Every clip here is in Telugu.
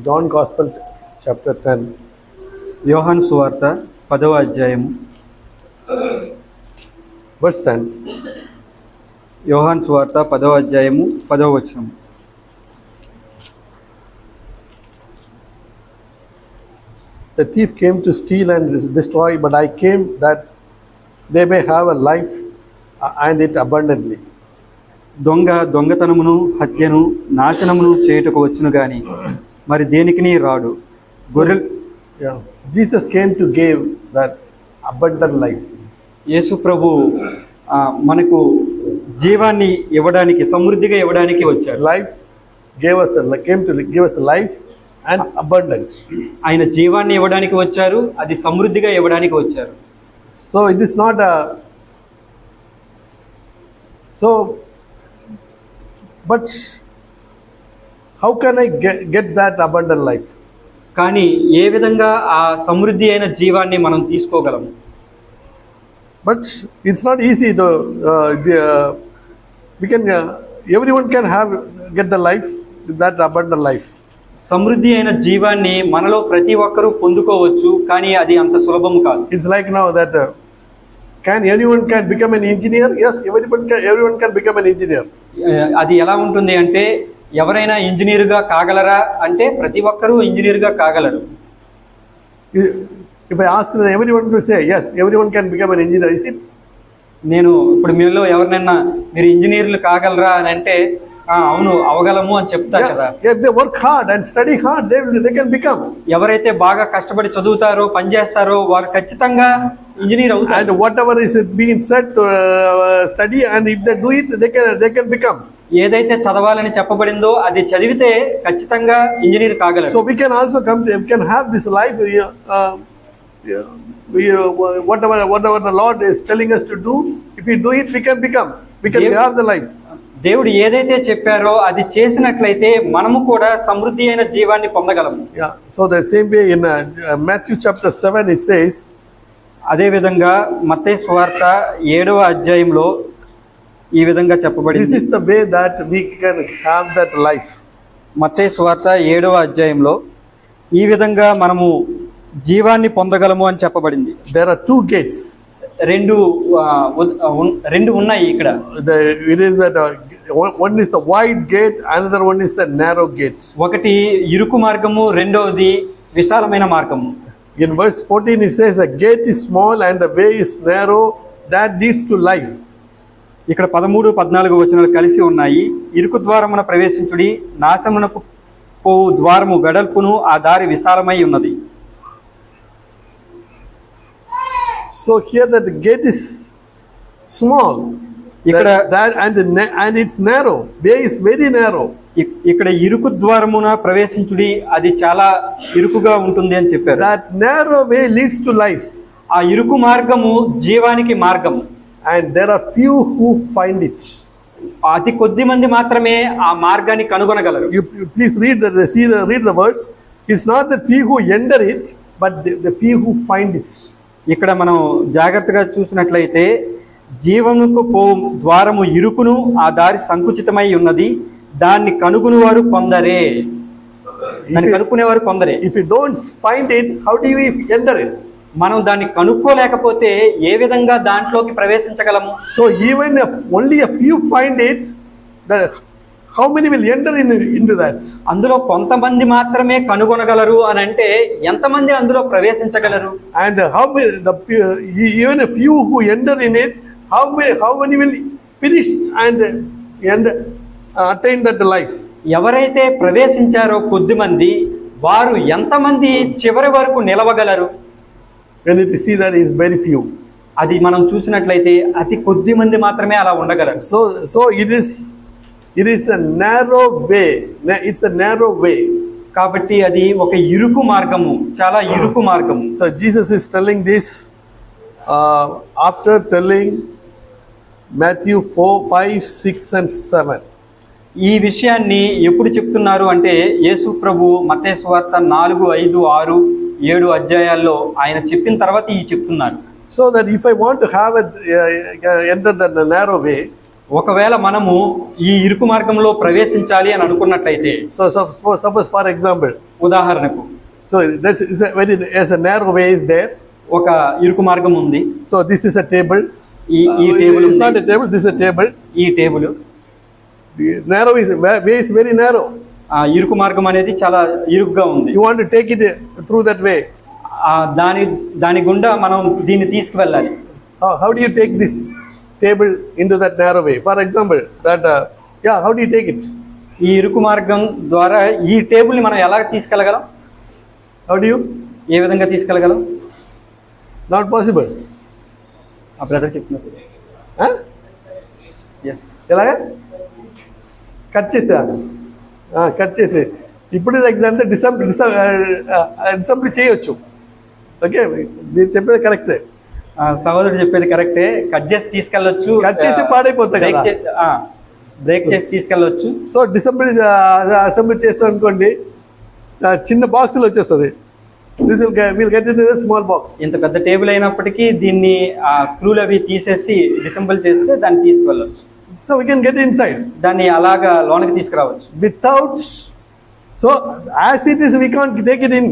John Gospel chapter 10. యోహాను సువార్త 10వ అధ్యాయము Verse 10. యోహాను సువార్త 10వ అధ్యాయము 10వ వచనం. The thief came to steal and destroy, but I came that they may have a life and it abundantly. దొంగతనమును హత్యను నాశనమును చేయుటకు వచ్చును గాని మరి దేనికిని రాడు. Jesus came to give that abundant life. యేసు ప్రభు మనకు జీవాన్ని ఇవ్వడానికి, సమృద్ధిగా ఇవ్వడానికి వచ్చాడు. Life came to give us life and abundance. ఆయన జీవాన్ని ఇవ్వడానికి వచ్చారు, అది సమృద్ధిగా ఇవ్వడానికి వచ్చారు. So it is not but how can I get that abundant life? కానీ ఏ విధంగా ఆ సమృద్ధి అయిన జీవాన్ని మనం తీసుకోగలము? But it's not easy to everyone can get the life, that abundant life. సమృద్ధి అయిన జీవాన్ని మనలో ప్రతి ఒక్కరూ పొందుకోవచ్చు, కానీ అది అంత సులభం కాదు. It's like now that everyone can become an engineer? Yes, everyone can become an engineer. అది ఎలా ఉంటుంది అంటే, ఎవరైనా ఇంజనీర్గా కాగలరా అంటే ప్రతి ఒక్కరూ ఇంజనీర్గా కాగలరు. If I ask everyone to say yes, everyone can become an engineer, is it? నేను ఇప్పుడు మీలో ఎవరినైనా మీరు ఇంజనీర్లు కాగలరా అని అంటే అవును అవగలము అని చెప్తారు కదా. If they work hard and study hard, they can become. ఎవరైతే బాగా కష్టపడి చదువుతారో పని చేస్తారో వారు ఖచ్చితంగా ఇంజనీర్ అవుతారు. And whatever is being said to study, and if they do it, they can become. ఏదైతే చదవాలని చెప్పబడిందో అది చదివితే ఖచ్చితంగా engineer కాగలరు. So we can also we can have this life. Whatever the Lord is telling us to do, if we do it, we can become. We can have the life. దేవుడు ఏదైతే చెప్పారో అది చేసినట్లయితే మనము కూడా సమృద్ధి అయిన జీవాన్ని పొందగలము. Yeah. So the same way in Matthew chapter 7 it says. అదే విధంగా మత్తయి సువార్త 7వ అధ్యాయంలో ఈ విధంగా చెప్పబడింది. This is the way that we can have that life. మత్తయి సువార్త 7వ అధ్యాయంలో ఈ విధంగా మనము జీవాన్ని పొందగలము అని చెప్పబడింది. There are two gates. రెండు ఉన్నాయి ఇక్కడ. It is that one is the wide gate, another one is the narrow gate. ఒకటి ఇరుకు మార్గము, రెండోది విశాలమైన మార్గము. In verse 14 it says the gate is small and the way is narrow that leads to life. ఇక్కడ 13, 14 వచనాలు కలిసి ఉన్నాయి. ఇరుకు ద్వారమున ప్రవేశించుడి, నాశనమునకు పోవు ద్వారము వెడల్పును, ఆ దారి విశాలమై ఉన్నది. So here that the gate is small, and it's narrow. Way is very narrow. ఇక్కడ ఇరుకు ద్వారమున ప్రవేశించుడి, అది చాలా ఇరుకుగా ఉంటుంది అని చెప్పారు. That narrow way leads to life. ఆ ఇరుకు మార్గము జీవానికి మార్గము. And there are few who find it. అతి కొద్ది మంది మాత్రమే ఆ మార్గాన్ని కనుగొనగలరు. You please read the words. It's not the few who enter it, but the few who find it. ఇక్కడ మనం జాగ్రత్తగా చూసినట్లయితే జీవమునకు పోవు ద్వారము ఇరుకును, ఆ దారి సంకుచితమై ఉన్నది, దాన్ని కనుగొనేవారు కొందరే. దాన్ని కనుక్కునేవారు కొందరే. If you don't find it, how do we enter it? మనం దాన్ని కనుక్కోలేకపోతే ఏ విధంగా దాంట్లోకి ప్రవేశించగలము? So even if only a few find it, how many will enter into that? అందులో కొంతమంది మాత్రమే కనుగొనగలరు అని అంటే ఎంతమంది అందులో ప్రవేశించగలరు? And even a few who enter in it, how many will finish and attain that life? ఎవరైతే ప్రవేశించారో కొద్ది మంది, వారు ఎంతమంది చివరి వరకు నిలవగలరు? When you see that is very few. అది మనం చూసినట్లయితే అతి కొద్ది మంది మాత్రమే అలా ఉండగలరు. So it is a narrow way. It's a narrow way. కాబట్టి అది ఒక ఇరుకు మార్గము, చాలా ఇరుకు మార్గము. So Jesus is telling this after telling Matthew 4, 5, 6 and 7. ఈ విషయాన్ని ఎప్పుడు చెప్తున్నారు అంటే యేసు ప్రభు మత్తయి సువార్త 4, 5, 6, 7 అధ్యాయాల్లో ఆయన చెప్పిన తర్వాత ఈ చెప్తున్నారు. So that if I want to have enter the narrow way, ఒకవేళ మనము ఈ ఇరుకు మార్గంలో ప్రవేశించాలి అని అనుకున్నట్లయితే, suppose for example, ఉదాహరణకు so this is as a narrow way is there. ఒక ఇరుకు మార్గం ఉంది. So this is a table. ఈ table It's not a table. This is a table. ఈ table Narrow is way is very narrow. ఆ ఇరుకు మార్గం అనేది చాలా ఇరుగ్గా ఉంది. You want to take it through that way. దాని గుండా మనం దీన్ని తీసుకువెళ్ళాలి. How do you take this table into that narrow way? For example, that how do you take it? ఈ ఇరుకు మార్గం ద్వారా ఈ టేబుల్ని మనం ఎలా తీసుకెళ్ళగలం? How do you? ఏ విధంగా తీసుకెళ్ళగలం? Not possible. ఆ బ్రదర్ చెప్తున్నారు. ఎస్. ఎలాగా కట్ చేసే ఇప్పుడు ఇదంతా డిసెంబర్ చేయొచ్చు. ఓకే, మీరు చెప్పేది కరెక్టే. సహోదరుడు చెప్పేది కరెక్టే. కట్ చేసి తీసుకెళ్ళొచ్చు. కట్ చేసి పాడైపోతాయి కదా, బ్రేక్ చేసి తీసుకెళ్ళొచ్చు. సో డిసెంబర్ అసెంబ్లీ చేస్తాం అనుకోండి, చిన్న బాక్సులు వచ్చేస్తుంది. This will get into the small box. ఇంత పెద్ద టేబుల్ అయినప్పటికీ దీన్ని స్క్రూలు అవి తీసేసి డిసెంబుల్ చేస్తే దాన్ని తీసుకెళ్ళవచ్చు. So we can get inside. దాన్ని అలాగా లోనికి తీసుకురావచ్చు. Without, so as it is we can't take it in.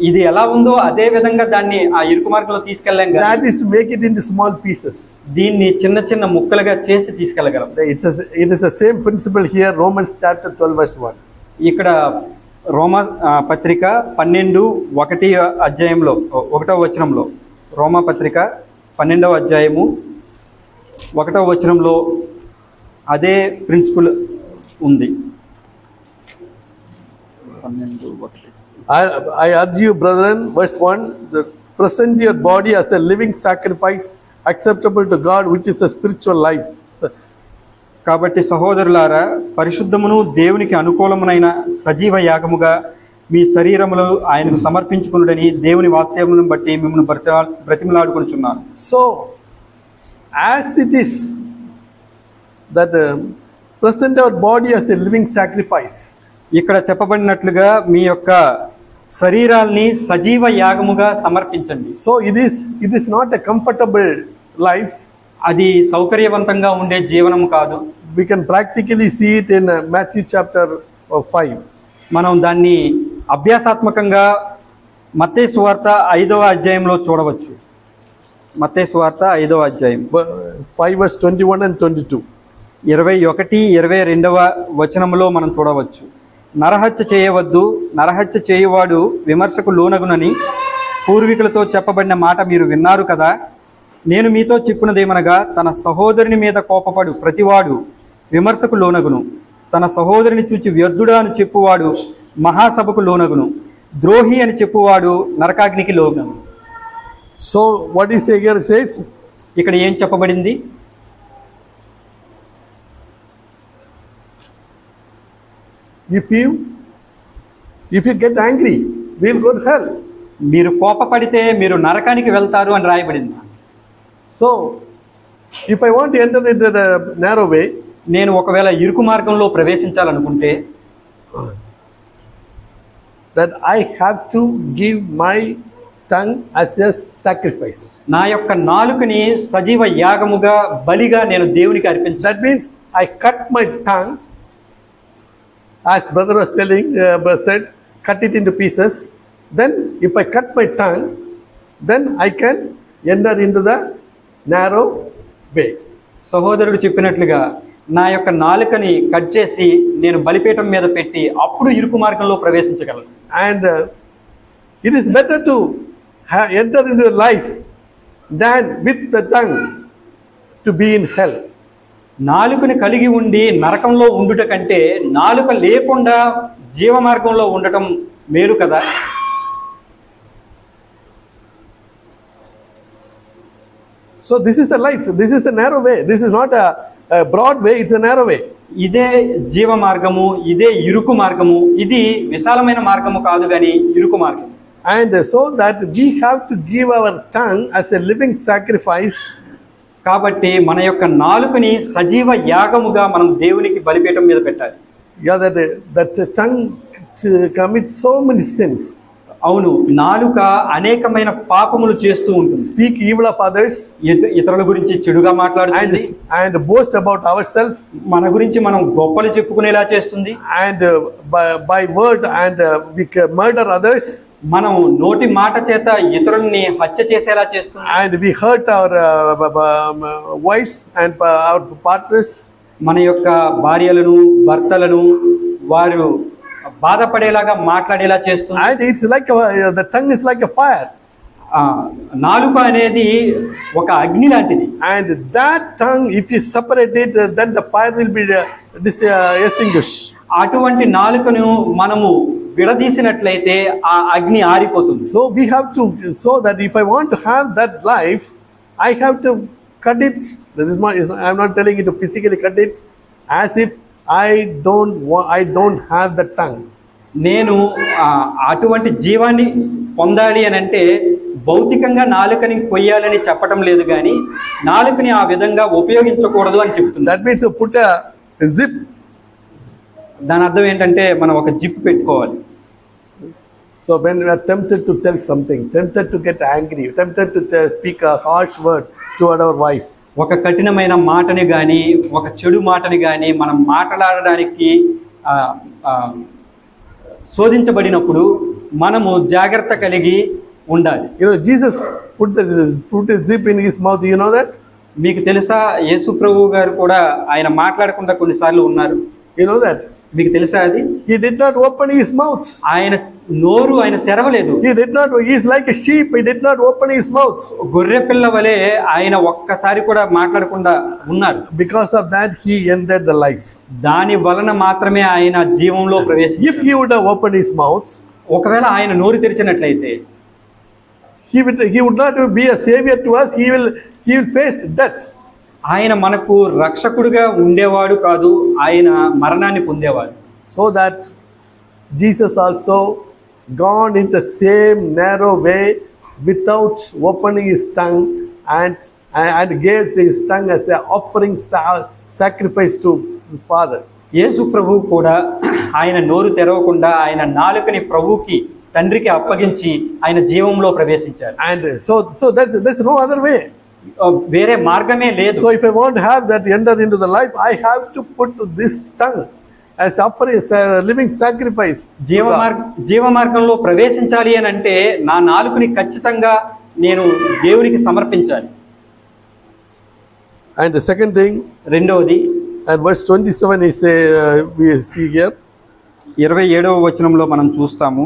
ఇది ఎలా ఉందో అదే విధంగా దాన్ని ఆ ఇరుకు మార్గంలో తీసుకెళ్ళాం కదా. That is to make it into small pieces. దీన్ని చిన్న చిన్న ముక్కలుగా చేసి తీసుకెళ్ళగలం. It is the same principle here. Romans chapter 12 verse 1. ఇక్కడ రోమా పత్రిక 12:1 అధ్యాయంలో 1వ వచనంలో, రోమా పత్రిక 12వ అధ్యాయము 1వ వచనంలో అదే ప్రిన్సిపల్ ఉంది. 12:1. I urge you, brethren, verse 1, present your body as a living sacrifice acceptable to God, which is a spiritual life. కాబట్టి సహోదరులారా, పరిశుద్ధమును దేవునికి అనుకూలమునైన సజీవ యాగముగా మీ శరీరములు ఆయనకు సమర్పించుకునుడని దేవుని వాత్సల్యమును బట్టి మిమ్మల్ని బ్రతిమలాడుకొనుచున్నాను. So as it is that present our body as a living sacrifice, ఇక్కడ చెప్పబడినట్లుగా మీ యొక్క శరీరాల్ని సజీవ యాగముగా సమర్పించండి. So it is not a comfortable life. అది సౌకర్యవంతంగా ఉండే జీవనం కాదు. We can practically see it in Matthew chapter 5. మనం దాన్ని అభ్యాసాత్మకంగా మత్తయి సువార్త 5వ అధ్యాయంలో చూడవచ్చు. మత్తయి సువార్త 5వ అధ్యాయం 5 verse 21 and 22. 21, 22వ వచనంలో మనం చూడవచ్చు. నరహత్య చేయవద్దు, నరహత్య చేయువాడు విమర్శకు లోనగునని పూర్వీకులతో చెప్పబడిన మాట మీరు విన్నారు కదా. నేను మీతో చెప్పున్నదేమనగా, తన సహోదరుని మీద కోపపడు ప్రతివాడు విమర్శకు లోనగును. తన సహోదరుని చూచి వ్యర్థుడా అని చెప్పువాడు మహాసభకు లోనగును. ద్రోహి అని చెప్పువాడు నరకాగ్నికి లోనగును. So what is here says? ఇక్కడ ఏం చెప్పబడింది? If you get angry, we will go to hell. మీరు కోపపడితే మీరు నరకానికి వెళ్తారు అని రాయబడింది. So if I want to enter into the narrow way, నేను ఒకవేళ ఇరుకు మార్గంలో ప్రవేశించాలనుకుంటే, that I have to give my tongue as a sacrifice. నా యొక్క నాలుకని సజీవ యాగముగా బలిగా నేను దేవునికి అర్పించాలి. That means I cut my tongue, as brother was said, cut it into pieces. Then if I cut my tongue, then I can enter into the narrow way. సహోదరుడు చెప్పినట్లుగా నా యొక్క నాలుకని కట్ చేసి నేను బలిపీఠం మీద పెట్టి అప్పుడు ఇరుకు మార్గంలో ప్రవేశించగలను. And it is better to enter into life than with the tongue to be in hell. నాలుకని కలిగి ఉండి నరకంలో ఉండుట కంటే నాలుక లేకుండా జీవ మార్గంలో ఉండటం మేలు కదా. So this is the life. This is the narrow way. This is not a broad way. It's a narrow way. ఇదే జీవ మార్గము, ఇదే ఇరుకు మార్గము. ఇది విశాలమైన మార్గము కాదు కానీ ఇరుకు మార్గం. And so that we have to give our tongue as a living sacrifice. కాబట్టి మన యొక్క నాలుకని సజీవ యాగముగా మనం దేవునికి బలిపీఠం మీద పెట్టాలి. Yeah, that tongue commits so many sins. అవును, నాలుక అనేకమైన పాపములు చేస్తూ ఉంటుంది. speak evil of others, ఇతరుల గురించి చెడుగా మాట్లాడుతుంది, and boast about ourselves, మన గురించి మనం గొప్పలు చెప్పుకునేలా చేస్తుంది. and by word and we can murder others, మనం నోటి మాట చేత ఇతరుల్ని హత్య చేసేలా చేస్తుంది. and we hurt our wives and our partners, మన యొక్క భార్యలను భర్తలను వారు బాధపడేలాగా మాట్లాడేలా చేస్తుంది. and it's like the tongue is like a fire, నాలుక అనేది ఒక అగ్ని లాంటిది. and that tongue, if you separate it, then the fire will be extinguished. అటువంటి నాలుకను మనము విడదీసినట్లయితే ఆ అగ్ని ఆరిపోతుంది. So we have to, so that if I want to have that life, I have to cut it. I'm not telling you to physically cut it, as if I don't have the tongue. నేను అటువంటి జీవాన్ని పొందాలి అని అంటే భౌతికంగా నాలుకని కొయ్యాలని చెప్పటం లేదు, కానీ నాలుకని ఆ విధంగా ఉపయోగించకూడదు అని చెప్తుంది. That means you put a zip. దాని అర్థం ఏంటంటే మనం ఒక జిప్ పెట్టుకోవాలి. So when we are tempted to tell something, tempted to get angry, tempted to speak a harsh word toward our wife, ఒక కఠినమైన మాటని కానీ ఒక చెడు మాటని కానీ మనం మాట్లాడడానికి శోధించబడినప్పుడు మనము జాగ్రత్త కలిగి ఉండాలి. Jesus put a zip in his mouth. You know that? మీకు తెలుసా, యేసు ప్రభువు గారు కూడా ఆయన మాట్లాడకుండా కొన్నిసార్లు ఉన్నారు. You know that? మీకు తెలుసా అది? He did not open his mouth. ఆయన నోరు ఆయన తెరవలేదు. He did not. He is like a sheep. He did not open his mouth. గొర్రె పిల్ల వలె ఆయన ఒక్కసారి కూడా మాట్లాడకుండా ఉన్నారు. Because of that, he ended the life. దాని వలన మాత్రమే ఆయన జీవంలో ప్రవేశించారు. If he would have opened his mouth, ఒకవేళ ఆయన నోరు తెరిచినట్లయితే he would not be a savior to us. He will face death. ఆయన మనకు రక్షకుడిగా ఉండేవాడు కాదు, ఆయన మరణాన్ని పొందేవాడు. So that Jesus also gone in the same narrow way without opening his tongue and gave his tongue as an offering sacrifice to his Father. యేసు ప్రభువు కూడా ఆయన నోరు తెరవకుండా ఆయన నాలుకని ప్రభువుకి తండ్రికి అప్పగించి ఆయన జీవంలో ప్రవేశించారు. And so there's no other way. వేరే మార్గమే లేదు. So if I want to have that enter into the life, I have to put this tongue as offering, as a living sacrifice. జీవ మార్గంలో ప్రవేశించాలి అని అంటే నా నాలుకని ఖచ్చితంగా నేను దేవునికి సమర్పించాలి. And the second thing, రెండవది, and verse 27 is we see here, 27వ వచనంలో మనం చూస్తాము,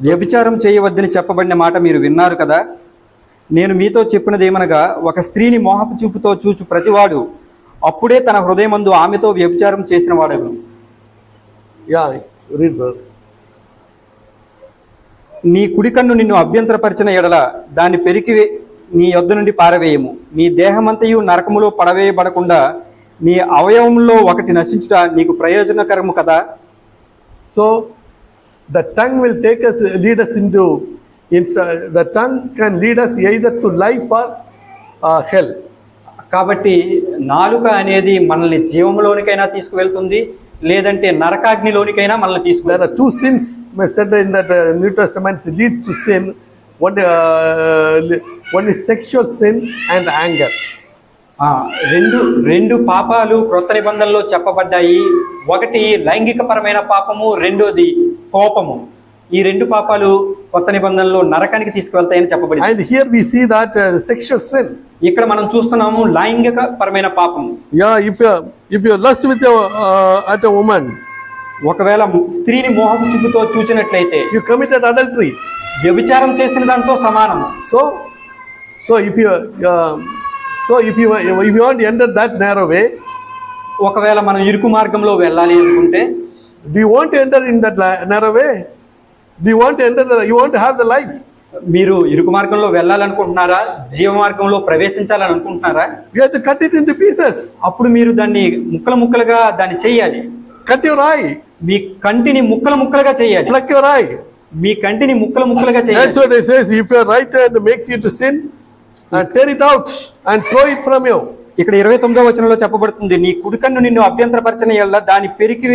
వ్యభిచారం చేయవద్దని చెప్పబడిన మాట మీరు విన్నారు కదా, నేను మీతో చెప్పినదేమనగా ఒక స్త్రీని మోహపు చూపుతో చూచు ప్రతివాడు అప్పుడే తన హృదయమందు ఆమెతో వ్యభిచారం చేసిన వాడెవరు. నీ కుడి కన్ను నిన్ను అభ్యంతరపరిచిన ఎడల దాన్ని పెరికి నీ యొద్ద నుండి పారవేయము. నీ దేహమంతయు నరకములో పడవేయబడకుండా నీ అవయవంలో ఒకటి నశించుట నీకు ప్రయోజనకరము కదా. So the tongue will lead us into, the tongue can lead us either to life or hell. కాబట్టి నాలుక అనేది మనల్ని జీవంలోనికైనా తీసుకువెళ్తుంది, లేదంటే నరకాగ్నిలోనికైనా మనల్ని తీసుకు. There are two sins said in that New Testament leads to sin. One is sexual sin and anger. రెండు పాపాలు క్రొత్త నిబంధనలో చెప్పబడ్డాయి. ఒకటి లైంగికపరమైన పాపము, రెండోది కోపము. ఈ రెండు పాపాలు కొత్త నిబంధనలో నరకానికి తీసుకువెళ్తాయని చెప్పబడింది. And here we see that sexual sin. ఇక్కడ మనం చూస్తున్నాము లైంగికపరమైన పాపము. If you lust with at a woman, ఒకవేళ స్త్రీని మోహపు చూపుతో చూసినట్లయితే you committed adultery. వ్యభిచారం చేసిన దాంతో సమానం. So if you want to enter that narrow way, ఒకవేళ మనం ఇరుకు మార్గంలో వెళ్ళాలి అనుకుంటే, do you want to enter in that narrow way? Do you want to enter you want to have the life? మీరు ఇరుకు మార్గంలో వెళ్ళాలనుకుంటున్నారా, జీవ మార్గంలో ప్రవేశించాలని అనుకుంటున్నారా? You have to cut it into pieces. అప్పుడు మీరు దాన్ని ముక్కలుగా దాన్ని చేయాలి. Cut your eye. మీ కంటిని ముక్కలుగా చేయాలి. Pluck your eye. మీ కంటిని ముక్కలుగా చేయాలి. That's what it says. If your right hand makes you to sin, tear it out and throw it from you. ఇక్కడ 29వ వచనంలో చెప్పబడుతుంది, నీ కుడి కన్ను నిన్ను అభ్యంతరపరచని యెడల దాన్ని పెరికి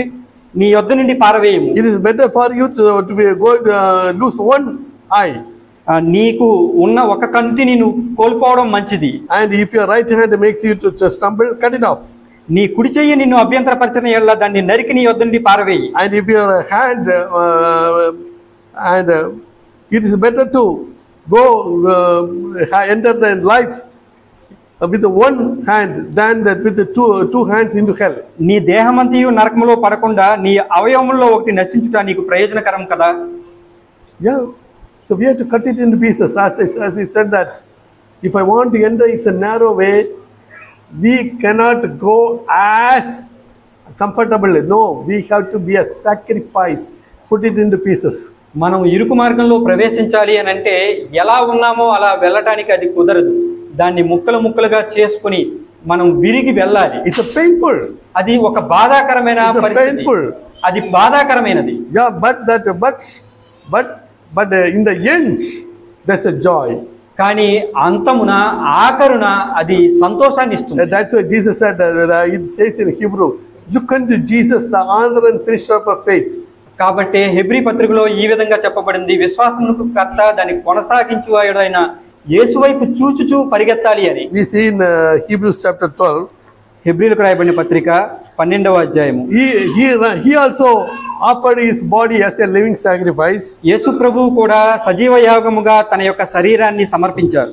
నీ యొద్ద నుండి పారవేయము. It is better for you to lose one eye. నీకు ఉన్న ఒక కంటిని నువ్వు కోల్పోవడం మంచిది. And if your right hand makes you to stumble, cut it off. నీ కుడి చెయ్యి నిన్ను అభ్యంతరపరచని యెడల దాన్ని నరికి నీ యొద్ద నుండి పారవేయి. And if your hand it is better to go enter the life with one hand than that with the two hands into hell. నీ దేహమంతయు నరకములో పడకుండా నీ అవయవముల్లో ఒకటి నశించుట నీకు ప్రయోజనకరం కదా. Yeah. So we have to cut it into pieces. As we said that if I want to enter, it's a narrow way. We cannot go as comfortably. No, we have to be a sacrifice. Put it into pieces. మనం ఇరుకు మార్గంలో ప్రవేశించాలి అని అంటే ఎలా ఉన్నామో అలా వెళ్ళటానికి అది కుదరదు. దాన్ని ముక్కలు ముక్కలుగా చేసుకుని మనం విరిగి వెళ్ళాలి. It's a painful. అది ఒక బాధాకరమైన పరిస్థితి. అది బాధాకరమైనది. Yeah, but in the end, there's a joy. కానీ అంతమున ఆఖరున అది సంతోషాన్ని ఇస్తుంది. That's why Jesus said, it says in Hebrew, look unto Jesus, the author and finisher of faith. కాబట్టి హెబ్రీ పత్రికలో ఈ విధంగా చెప్పబడింది, విశ్వాసమునకు కర్త దాన్ని కొనసాగించువాడైన యేసు వైపు చూచుచూ పరిగెత్తాలి అని. We see in Hebrews chapter 12. హెబ్రీలకు రాయబడిన పత్రిక 12వ అధ్యాయము. He also offered his body as a living sacrifice. యేసు ప్రభువు కూడా సజీవ యాగముగా తన యొక్క శరీరాన్ని సమర్పించారు.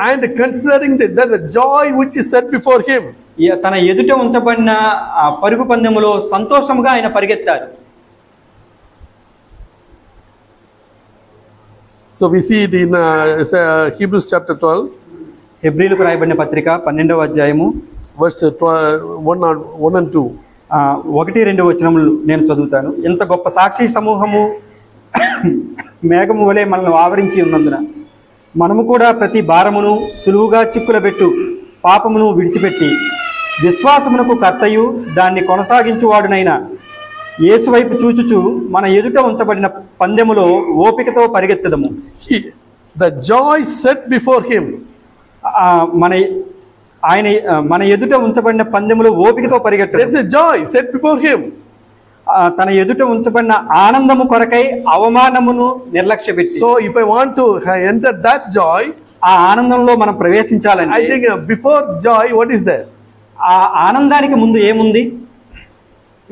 And considering that the joy which is set before him. తన ఎదుట ఉంచబడిన పరుగు పందెములో సంతోషంగా ఆయన పరిగెత్తారు. So we see it in Hebrews chapter 12. హెబ్రీలకు రాయబడిన పత్రిక 12వ అధ్యాయము verse 1 and 2. 1-2 వచనములు నేను చదువుతాను. ఎంత గొప్ప సాక్షి సమూహము మేఘము వలె మనల్ని ఆవరించి ఉన్నందున మనము కూడా ప్రతి భారమును సులువుగా చిక్కులబెట్టు పాపమును విడిచిపెట్టి విశ్వాసమునకు కర్తయు దాన్ని కొనసాగించువాడునైన యేసు వైపు చూచుచు మన ఎదుట ఉంచబడిన పందెములో ఓపికతో పరిగెత్తదము. The joy set before him. మన ఎదుట ఉంచబడిన పందెములో ఓపికతో పరిగెత్తడం. There's a joy set before him. తన ఎదుట ఉంచబడిన ఆనందము కొరకై అవమానమును నిర్లక్ష్యపెట్టి. So if I want to enter that joy, ఆ ఆనందంలో మనం ప్రవేశించాలని, I think before joy what is there? ఆ ఆనందానికి ముందు ఏముంది?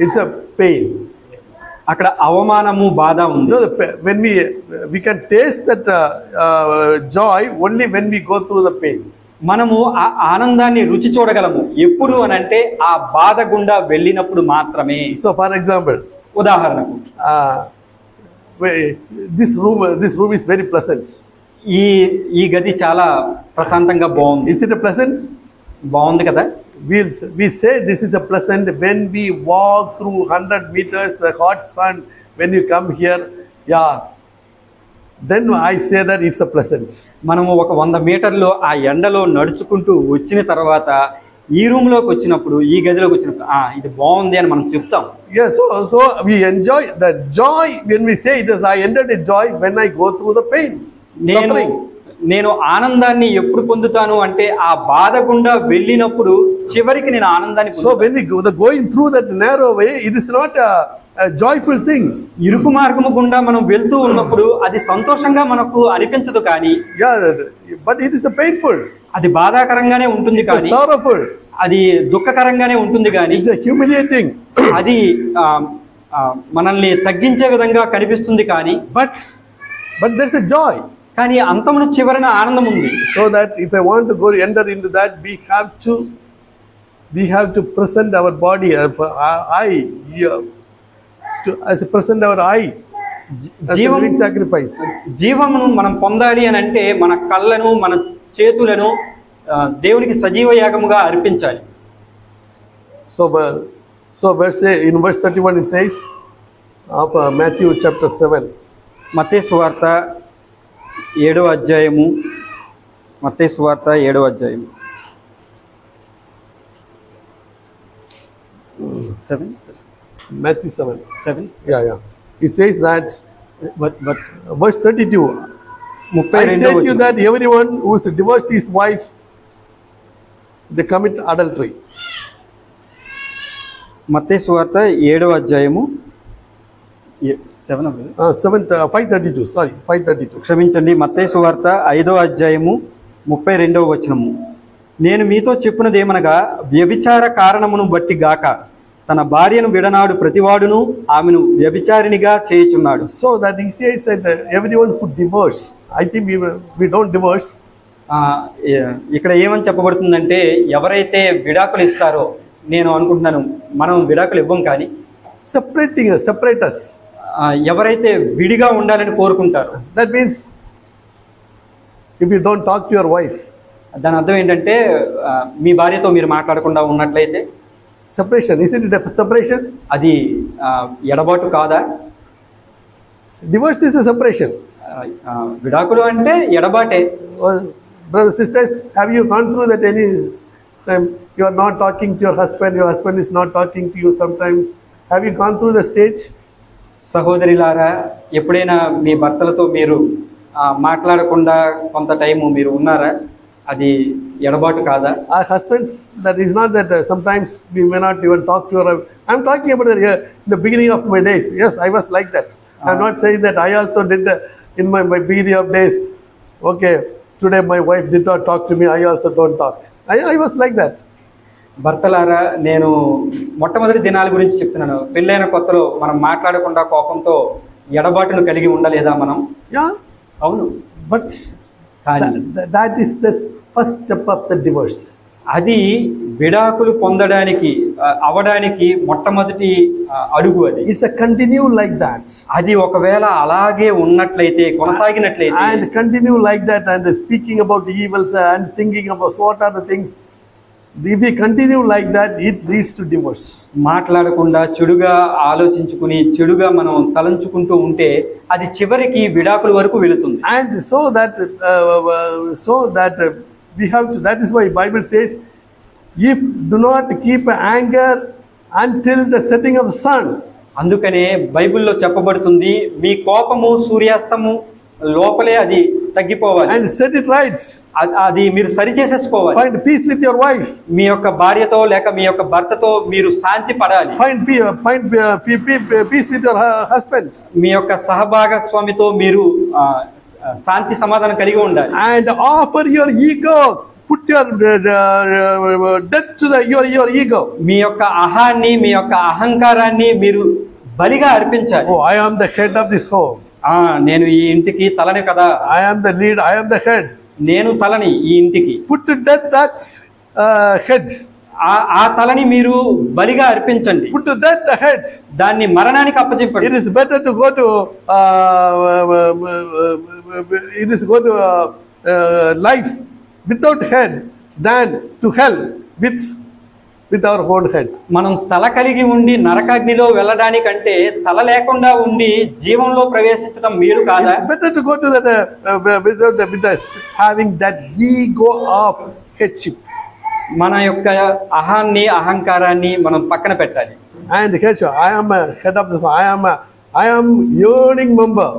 It's a pain. అక్కడ అవమానము బాధ ఉంది. No, when we can taste that joy only when we go through the pain. మనము ఆ ఆనందాన్ని రుచి చూడగలము ఎప్పుడు అని అంటే ఆ బాధ గుండా వెళ్ళినప్పుడు మాత్రమే. So for example, ఉదాహరణకు this room is very pleasant. ఈ గది చాలా ప్రశాంతంగా బాగుంది. Is it a pleasant? బాగుంది కదా. We say this is a pleasant when we walk through 100 meters, the hot sun, when you come here, yeah, then I say that it's a pleasant. మనము ఒక 100 మీటర్లు ఆ ఎండలో నడుచుకుంటూ వచ్చిన తర్వాత ఈ రూమ్ లోకి వచ్చినప్పుడు, ఈ గదిలోకి వచ్చినప్పుడు ఇది బాగుంది అని మనం చెప్తాం. Yeah, so we enjoy the joy when we say it is I entered a joy when I go through the pain, suffering. నేను ఆనందాన్ని ఎప్పుడు పొందుతాను అంటే ఆ బాధ గుండా వెళ్ళినప్పుడు చివరికి నేను ఆనందాన్ని పొందుతాను. So when we go going through that narrow way, it is not a joyful thing. ఇరుకు మార్గము గుండా మనం వెళ్తూ ఉన్నప్పుడు అది సంతోషంగా మనకు అనిపించదు కానీ, but it is a painful. అది బాధాకరంగానే ఉంటుంది కానీ, sorrowful. అది దుఃఖకరంగానే ఉంటుంది కానీ, it's a humiliating. అది మనల్ని తగ్గించే విధంగా కనిపిస్తుంది కానీ, but there's a joy. కానీ అంతమున చివరన ఆనందం ఉంది. So that if I want to go enter into that, we have to present our body as a present our eye as a living sacrifice. జీవమును మనం పొందాలి అని అంటే మన కళ్ళను మన చేతులను దేవునికి సజీవ యాగముగా అర్పించాలి. So in verse 31 it says of Matthew chapter 7. మత్తయి సువార్త 7వ అధ్యాయము. మత్తయి సువార్త 7వ అధ్యాయము 7. Matthew 7. 7. Yeah. It says that verse 32. I say to you that everyone who is divorced his wife, they commit adultery. మత్తయి సువార్త 7వ అధ్యాయము 5:32. Sorry, 5:32. క్షమించండి, మత్తయి సువార్త 5వ అధ్యాయము 32వ వచనము. నేను మీతో చెప్పున్నదేమనగా, వ్యభిచార కారణమును బట్టి గాక తన భార్యను విడనాడు ప్రతివాడును ఆమెను వ్యభిచారినిగా చేయుచున్నాడు. So that he says that everyone who divorce, I think we don't divorce. ఇక్కడ ఏమని చెప్పబడుతుందంటే, ఎవరైతే విడాకులు ఇస్తారో, నేను అనుకుంటున్నాను మనం విడాకులు ఇవ్వం, కానీ separate us. ఎవరైతే విడిగా ఉండాలని కోరుకుంటారు. That means if you don't talk to your wife, దాని అర్థం ఏంటంటే మీ భార్యతో మీరు మాట్లాడకుండా ఉన్నట్లయితే separation. Isn't it a separation? అది ఎడబాటు కాదా? Divorce is a separation. విడాకులు అంటే ఎడబాటే. Brothers, sisters, have you gone through that any time you are not talking to your husband is not talking to you sometimes? Have you gone through the stage? సహోదరిలారా, ఎప్పుడైనా మీ భర్తలతో మీరు మాట్లాడకుండా కొంత టైము మీరు ఉన్నారా? అది ఎడబాటు కాదా? Our husbands, that is not that sometimes we may not even talk to her. I'm talking about the beginning of my days. Yes, I was like that. I'm not saying that I also did in my beginning of days. Okay, today my wife did not talk to me, I also don't talk. I was like that. భర్తలారా, నేను మొట్టమొదటి దినాల గురించి చెప్తున్నాను. పెళ్ళైన కొత్తలో మనం మాట్లాడకుండా కోపంతో ఎడబాటును కలిగి ఉండలేదా మనం? Yeah. అవును. But that is the first step of the divorce. అది విడాకులు పొందడానికి అవడానికి మొట్టమొదటి అడుగు. అది is a continue like that. అది ఒకవేళ అలాగే ఉన్నట్లయితే, కొనసాగినట్లయితే, and continue like that, and speaking about evils and thinking about what are the things, if we continue like that, it leads to divorce. మాట్లాడకుండా చెడుగా ఆలోచించుకుని చెడుగా మనం తలంచుకుంటూ ఉంటే అది చివరికి విడాకుల వరకు వెళుతుంది. And so that we have to, that is why Bible says, if do not keep anger until the setting of the sun. అందుకనే బైబిల్లో చెప్పబడుతుంది, మీ కోపము సూర్యాస్తము లోపలే అది తగ్గిపోవాలి. And set it right. అది మీరు సరి చేసేసుకోవాలి. Find peace with your wife. మీ యొక్క భార్యతో లేక మీ యొక్క భర్తతో మీరు శాంతి పడాలి. Find peace with your husband. మీ యొక్క సహభాగస్వామితో మీరు శాంతి సమాధానం కలిగి ఉండాలి. And offer your ego. Put your death to your ego. మీ యొక్క అహాన్ని, మీ యొక్క అహంకారాన్ని మీరు బలిగా అర్పించాలి. Oh, I am the head of this home. నేను ఈ ఇంటికి తలని కదా. I am the lead, I am the head. నేను తలని ఈ ఇంటికి. Put to death that head. ఆ తలని మీరు బలిగా అర్పించండి. Put to death the head. దాన్ని మరణానికి అప్పచెప్పండి. It is better to go to life without head than to hell with our own head. మనం తల కలిగి ఉండి నరకాగ్నిలో వెళ్ళడానికంటే తల లేకుండా ఉండి జీవంలో ప్రవేశించడం మేలు కాదా? It's better to go to that without having that ego of headship. మన యొక్క అహాన్ని, అహంకారాన్ని మనం పక్కన పెట్టాలి. And I am a head of this. I am earning member.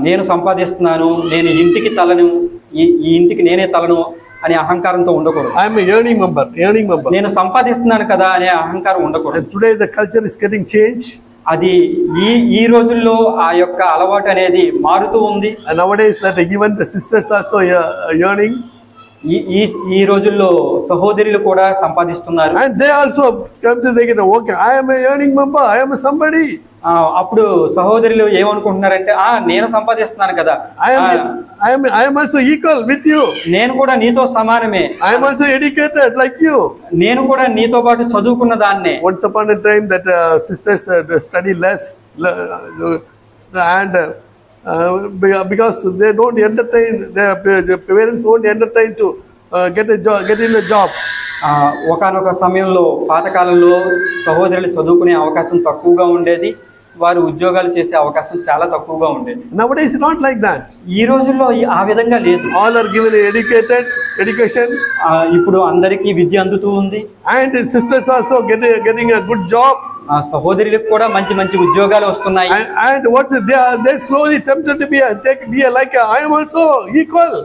నేను సంపాదిస్తున్నాను, నేను ఇంటికి తలను, ఈ ఇంటికి నేనే తలను అనే అహంకారంతో ఉండకూడదు. I am a earning member. నేను సంపాదిస్తున్నాను కదా అనే అహంకారం ఉండకూడదు. And today the culture is getting changed. అది ఈ రోజుల్లో ఆ యొక్క అలవాటు అనేది మారుతూ ఉంది. And nowadays that even the sisters also earning. ఈ రోజుల్లో సహోదరులు కూడా సంపాదిస్తున్నారు. And they also come to think, okay, I am a earning member. I am somebody. అప్పుడు సహోదరులు ఏమనుకుంటున్నారంటే, నేను సంపాదిస్తున్నాను కదా, I am also equal with you. నేను కూడా నీతో సమానమే. I am also educated like you. నేను కూడా నీతో పాటు చదువుకున్న దాన్నే. Once upon a time that sisters study less and because they don't entertain, their parents won't entertain to get in a job. ఒకనొక సమయంలో పాతకాలంలో సహోదరులు చదువుకునే అవకాశం తక్కువగా ఉండేది, వారు ఉద్యోగాలు చేసే అవకాశం చాలా తక్కువగా ఉండేది. Nowadays not like that. ఈ రోజుల్లో ఆ విధంగా లేదు. All are given education. ఇప్పుడు అందరికీ విద్య అందుతూ ఉంది. And sisters also getting a good job. సహోదరులకు కూడా మంచి మంచి ఉద్యోగాలు వస్తున్నాయి. And what they slowly tempted to be like I am also equal.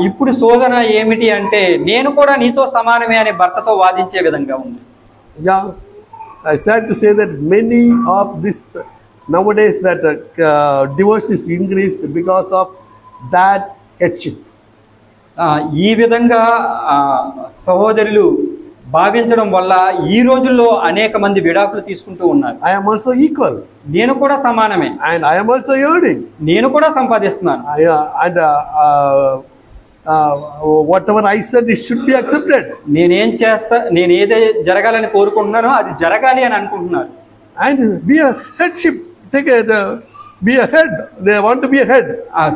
ఇప్పుడు శోధన ఏమిటి అంటే, నేను కూడా నీతో సమానమే అనే భర్తతో వాదించే విధంగా ఉంది. Yeah. sad to say that many of this nowadays that divorce is increased because of that headship. ఈ విధంగా సహోదరులు భావించడం వల్ల ఈ రోజుల్లో అనేక మంది విడాకులు తీసుకుంటూ ఉన్నారు. I am also equal. నేను కూడా సమానమే. And I am also earning. నేను కూడా సంపాదిస్తున్నాను. And whatever I said, it should be accepted. నేను ఏదే జరగాలని కోరుకుంటున్నానో అది జరగాలి అని అనుకుంటున్నాను. And be a headship. Take it. Be a head. They want to be a head.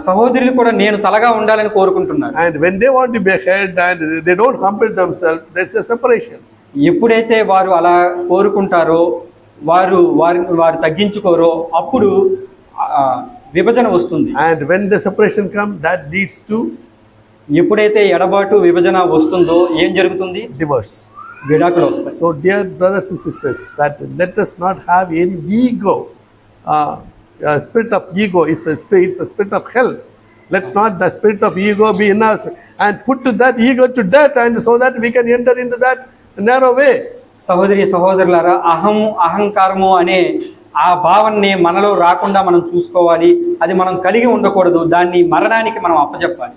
సహోదరులు కూడా నేను తలగా ఉండాలని కోరుకుంటున్నారు. And when they want to be a head and they don't humble themselves, there's a separation. ఎప్పుడైతే వారు అలా కోరుకుంటారో వారు తగ్గించుకోరో అప్పుడు విభజన వస్తుంది. And when the separation comes, that leads to ఎప్పుడైతే ఎడబాటు విభజన వస్తుందో ఏం జరుగుతుంది? divorce. విడాకులు వస్తాయి. So dear brothers and sisters, that let us not have any ego. Spirit of ego is a spirit of hell. Let not the spirit of ego be in us and put to that ego to death, and so that we can enter into that narrow way. సహోదరులారా, అహంకారము అనే ఆ భావనని మనలో రాకుండా మనం చూసుకోవాలి. అది మనం కలిగి ఉండకూడదు. దాన్ని మరణానికి మనం అప్పచెప్పాలి.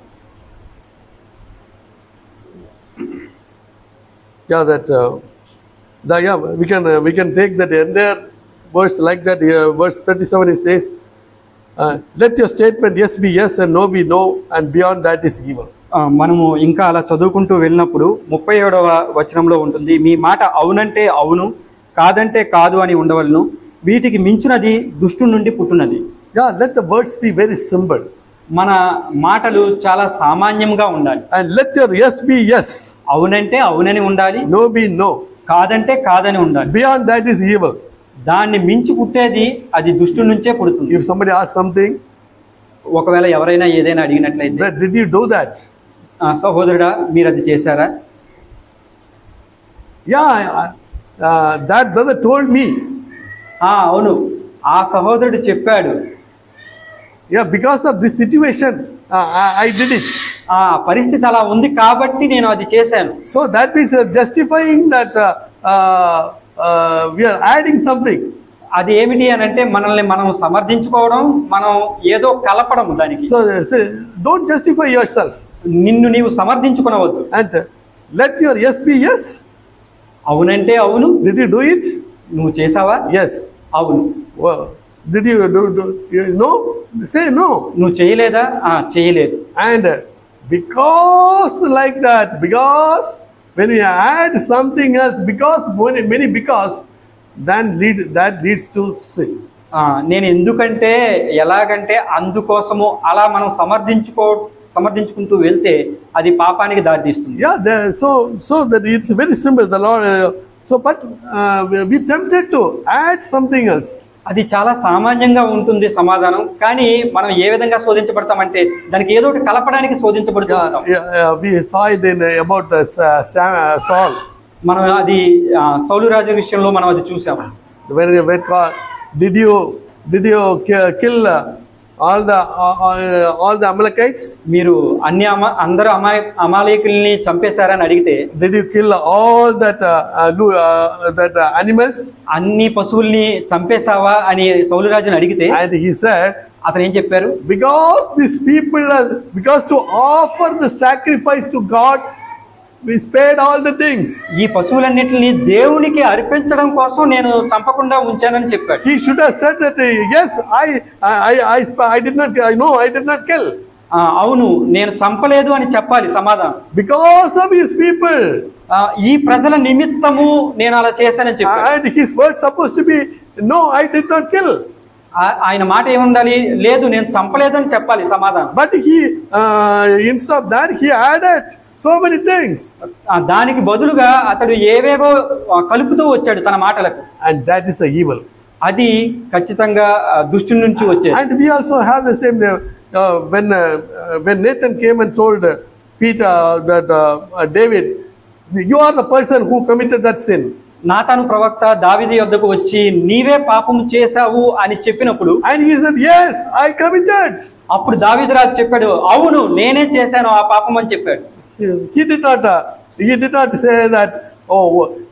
Yeah, that we can take that entire verse like that. Verse 37 it says, let your statement yes be yes and no be no, and beyond that is evil. మనము ఇంకా అలా చదువుకుంటూ వెళ్ళినప్పుడు 37వ వచనంలో ఉంటుంది, మీ మాట అవునంటే అవును, కాదంటే కాదు అని ఉండవలను, వీటికి మించినది దుష్టు నుండి పుట్టునది. Yeah, let the words be very simple. మన మాటలు చాలా సామాన్యంగా ఉండాలి. And let your yes be yes. అవునంటే అవునని ఉండాలి. No be no. కాదంటే కాదని ఉండాలి. Beyond that is evil. దాన్ని మించి పుట్టేది అది దుష్టు నుంచే పుడుతుంది. If somebody asks something, ఒకవేళ ఎవరైనా ఏదైనా అడిగినట్లయితే, did you do that? సహోదరుడా మీరు అది చేశారా? Yeah, that brother told me. అవును, ఆ సహోదరుడు చెప్పాడు. Yeah, because of this situation, I did it. పరిస్థితి అలా ఉంది కాబట్టి నేను అది చేశాను. So that means justifying that we are adding something. అది ఏమిటి అని అంటే మనల్ని మనం సమర్థించుకోవడం, మనం ఏదో కలపడం దానికి. So don't justify yourself. నిన్ను నీవు సమర్థించుకోవద్దు. And let your yes be yes. అవునంటే అవును. Did you do it? నువ్వు చేసావా? Yes. అవును. Did you do no? Say no. నువ్వు చేయలేదా? చేయలేదు. And because like that, because when you add something else, because many because, then that leads to sin. నేను ఎందుకంటే ఎలాగంటే అందుకోసము అలా మనం సమర్థించుకుంటూ వెళ్తే అది పాపానికి దారితీస్తుంది. Yeah, so that it's very simple. The Lord, but we tempted to add something else. అది చాలా సామాన్యంగా ఉంటుంది సమాధానం. కానీ మనం ఏ విధంగా శోధించబడతామంటే దానికి ఏదో ఒకటి కలపడానికి శోధించబడుతూ ఉంటాం. We saw it about Saul. మనం అది సౌలు రాజు విషయంలో మనం అది చూసాం. Did you kill all the Amalekites? మీరు అందరూ అమాలేకుల్ని చంపేశారని అడిగితే, did you kill all that animals? అన్ని పశువుల్ని చంపేశావా అని సౌలు రాజుని అడిగితే, and he said, అతను ఏం చెప్పారు? because to offer the sacrifice to God, we spared all the things. ఈ పశువులన్నిటిని దేవునికి అర్పించడం కోసం నేను చంపకుండా ఉంచానని చెప్పాడు. He should have said that yes, I did not kill. అవును, నేను చంపలేదు అని చెప్పాలి సమాధానం. Because of his people. ఈ ప్రజల నిమిత్తము నేను అలా చేశానని చెప్పాడు. And his word supposed to be no, I did not kill. ఆయన మాట ఏముండాలి? లేదు, నేను చంపలేదని చెప్పాలి సమాధానం. But he instead of that he added so many things. దానికి బదులుగా అతడు ఏవేవో కలుపుతూ వచ్చాడు తన మాటలకు. And that is the evil. అది ఖచ్చితంగా దుష్టుని నుంచి వచ్చేది. And we also have the same when Nathan came and told Peter that David, you are the person who committed that sin. నాతాను ప్రవక్త దావీదు యొద్దకు వచ్చి నీవే పాపం చేశావు అని చెప్పినప్పుడు, and he said, yes, I committed. అప్పుడు దావీదు రాజు చెప్పాడు, అవును నేనే చేశాను ఆ పాపం అని చెప్పాడు. He did not say that, oh,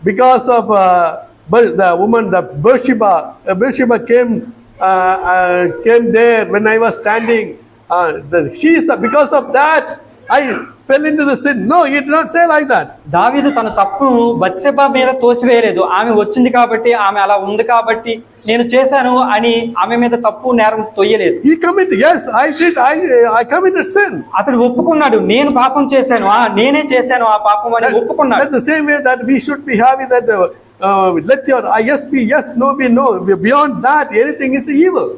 because of but the woman, the Bathsheba came there when I was standing. She is because of that I fell into the sin. No, he did not say like that. దావీదు తన తప్పును బత్షెబా మీద తోసివేయలేదు. ఆమె వచ్చింది కాబట్టి, ఆమె అలా ఉంది కాబట్టి నేను చేశాను అని ఆమె మీద తప్పు నేరం తొయ్యలేదు. He committed, yes, I committed sin. అతడు ఒప్పుకున్నాడు, నేను పాపం చేశాను, నేనే చేశాను ఆ పాపం అని ఒప్పుకున్నాడు. That's the same way that we should be having that let your yes be yes, no be no. Beyond that, anything is evil.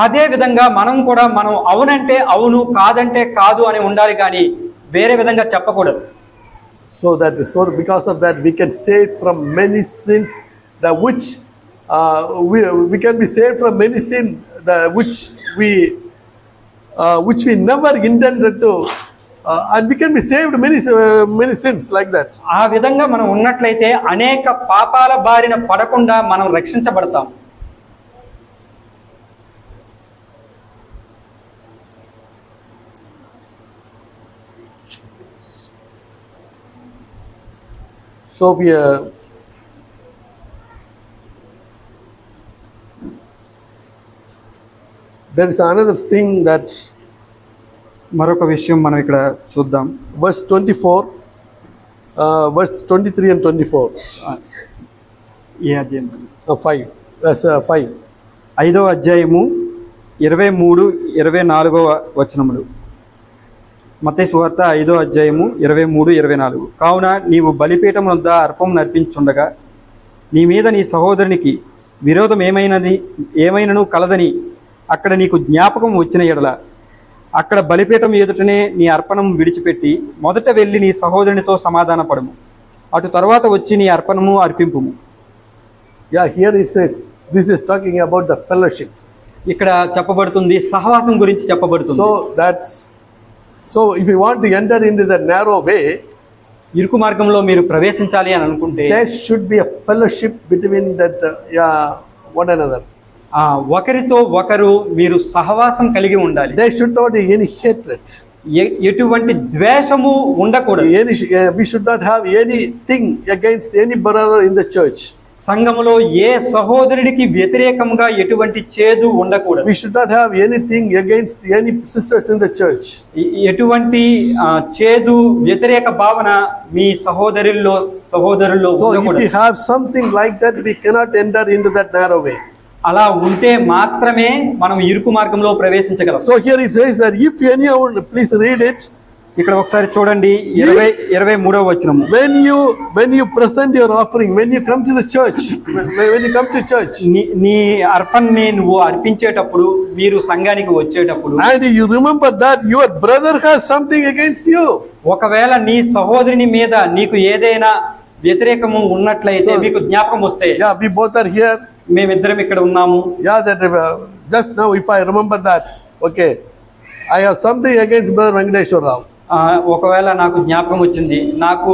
అదే విధంగా మనం కూడా మనం అవునంటే అవును, కాదంటే కాదు అని ఉండాలి, కానీ వేరే విధంగా చెప్పకూడదు. So because of that we can save from many sins, which we can be saved from many sins which we never intended to, and we can be saved many sins like that. ఆ విధంగా మనం ఉన్నట్లయితే అనేక పాపాల బారిన పడకుండా మనం రక్షించబడతాం. So there is another thing that మరొక విషయం మనం ఇక్కడ చూద్దాం. verse 24, verse 23 and 24. ఏ అధ్యాయం? 5. That's 5. 5వ అధ్యాయము 23, 24వ వచనములు. మత్తయి సువార్త 5వ అధ్యాయము 23, 24. కావున నీవు బలిపీఠం వద్ద అర్పం నర్పించుండగా నీ మీద నీ సహోదరునికి విరోధం ఏమైనను కలదని అక్కడ నీకు జ్ఞాపకం వచ్చిన ఎడల అక్కడ బలిపీఠం ఎదుటనే నీ అర్పణం విడిచిపెట్టి మొదట వెళ్ళి నీ సహోదరునితో సమాధానపడము, అటు తర్వాత వచ్చి నీ అర్పణము అర్పింపుము. Yeah, here it says, this is talking about the fellowship. ఇక్కడ చెప్పబడుతుంది, సహవాసం గురించి చెప్పబడుతుంది. So if you want to enter into the narrow way, ఇరుకు మార్గంలో మీరు ప్రవేశించాలి అని అనుకుంటే there should be a fellowship between that one another. ఒకరితో ఒకరు మీరు సహవాసం కలిగి ఉండాలి. There should not be any hatred. ఎటువంటి ద్వేషము ఉండకూడదు. We should not have anything against any brother in the church. సంఘములో ఏ సహోదరుడికి వ్యతిరేకంగా ఎటువంటి చేదు ఉండకూడదు. We should not have anything against any sisters in the church. ఎటువంటి చేదు వ్యతిరేక భావన మీ సహోదరుల్లో ఉండకూడదు. So if we have something like that, we cannot enter into that narrow way. అలా ఉంటే మాత్రమే మనం ఇరుకు మార్గంలో ప్రవేశించగలం. So here it says that if anyone, please read it. ఇక్కడ ఒకసారి చూడండి 23వ వచనము. When you present your offering, when you come to the church, when you come to church, నీ అర్పణని నువ్వు అర్పించేటప్పుడు, మీరు సంఘానికి వచ్చేటప్పుడు, and you remember that your brother has something against you. ఒకవేళ నీ సహోదరుని మీద నీకు ఏదైనా వ్యతిరేకము ఉన్నట్లయితే, మీకు జ్ఞాపకం వస్తే, yeah, we both are here, మేమిద్దరం ఇక్కడ ఉన్నాము. Yeah, that just now if I remember that, okay, I have something against brother Venkateshwar Rao. ఒకవేళ నాకు జ్ఞాపకం వచ్చింది, నాకు